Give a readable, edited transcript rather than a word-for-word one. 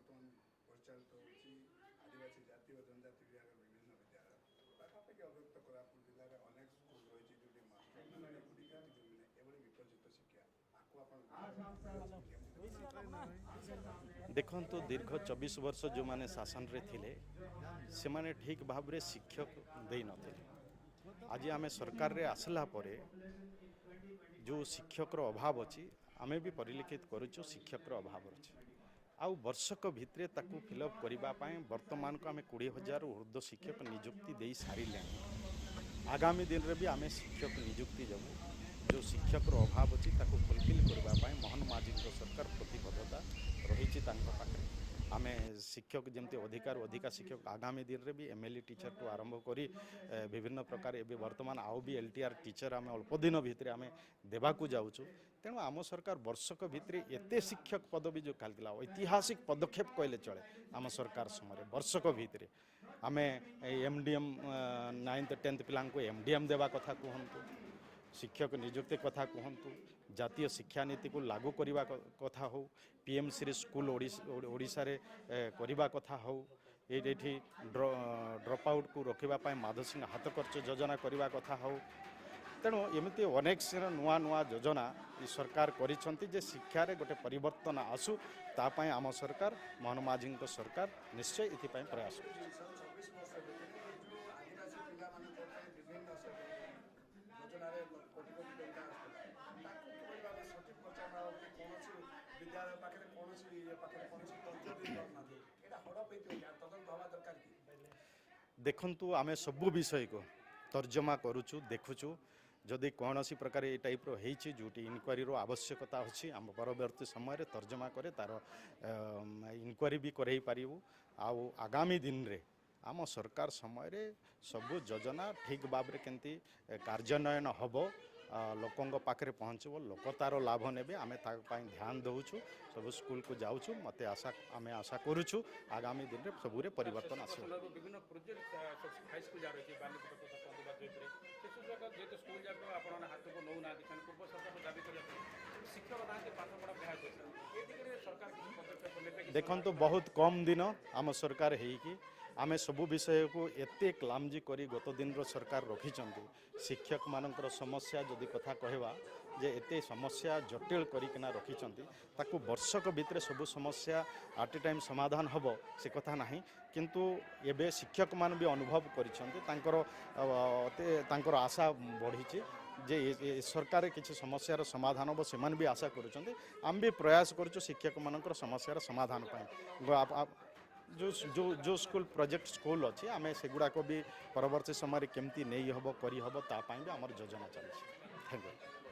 बर्तमान परिचालित होची आदिवासी जाति और जनजाति विभाग विभिन्न विद्यालय पाखापाखि अव्यक्त कोरापुट जिले में अनेक स्कूल रही जो मास्टर एभली विकसित शिक्षा देखु दीर्घ 24 वर्ष जो माने शासन रे थिले से माने ठीक भाव रे शिक्षक दे नथिले। आज आमे सरकार रे आसला परे जो शिक्षक रो अभाव अछि आमे भी परिलिखित करूछु शिक्षक रो अभाव अछि। आउ वर्षक भितरे ताकू फिलअप करबा पाए वर्तमान को आमे 20,000 ऊर्ध्व शिक्षक नियुक्ति दे सारिले। आगामी दिन रे भी आमे शिक्षक नियुक्ति जबू जो शिक्षक रो अभाव अछि ताकू फुलफिल करबा पाए मोहन माझी सरकार प्रतिबद्धता रही पाखे। आमे शिक्षक जमती अधिका शिक्षक आगामी दिन रे भी एमएलए टीचर टू आरंभ करी विभिन्न प्रकार एबे वर्तमान आउ भी एलटीआर टीचर आमे अल्प दिन भितर आमे देबाकू जाउछु। तेणु आम सरकार वर्षक भितर एते शिक्षक पदवी जो खाली ऐतिहासिक पदक्षेप कहले चले। आम सरकार समय वर्षक भितर आमे एमडीएम 9th 10th पिला एमडीएम देवा कथा कहतु, शिक्षक नियुक्ति कथा कहतु, जातीय शिक्षा नीति को लागू करने कथा हो, पीएमसी स्कूल ओडिशा रे करने कथा हो, ये ड्रॉप आउट को रखापी माधव सिंह हाथ खर्च योजना करने कथा हो। तेणु एमती अनेक नुआ नुआ योजना सरकार करिसेंती जे शिक्षा रे गोटे परिवर्तन आसु तापाई आम सरकार मोहन माझी सरकार निश्चय इथिपाई प्रयास देखंतु आमे सबु विषय को तर्जमा करूछु देखुछु जदि कौन सी प्रकार ये टाइप रो हेछि जोटी इनक्वारी रो आवश्यकता अछि आम परवर्ती समय रे तर्जमा करे तार इनक्वारी भी करई पारिबु। आउ आगामी दिन रे आम सरकार समय रे सबु योजना ठीक भाव रे केंती कार्यान्वयन हबो, लोकों पाखे पहुँचब, लोक तार लाभ ने आम ध्यान दौचु, सब स्कूल को जाऊँ मत आशा आम आशा करुचु आगामी दिन में सबूरे परिवर्तन आस। देखो तो बहुत कम दिन आम सरकार है आमे सबु विषय को एते क्लामजी करी गत दिन रो सरकार रखिचंती। शिक्षक मानकर समस्या जदि कथा कहवा जे एते समस्या जटिल करिकना रखिचंती ताकू वर्षक भितर सबु समस्या एट ए टाइम समाधान हबो से कथा नाही, किंतु एबे शिक्षक मान भी अनुभव करिचंती तांकर आशा बढ़ीची जे सरकार किसी समस्यार समाधान हम से भी आशा करुँच। आम भी प्रयास करुँ शिक्षक मानकर समस्यार समाधान जो जो जो स्कूल प्रोजेक्ट स्कूल अच्छी आम से गुड़ाक भी परवर्ती समय केमती नहीं हम करी हम तापाई भी आमर योजना चलती। Thank you.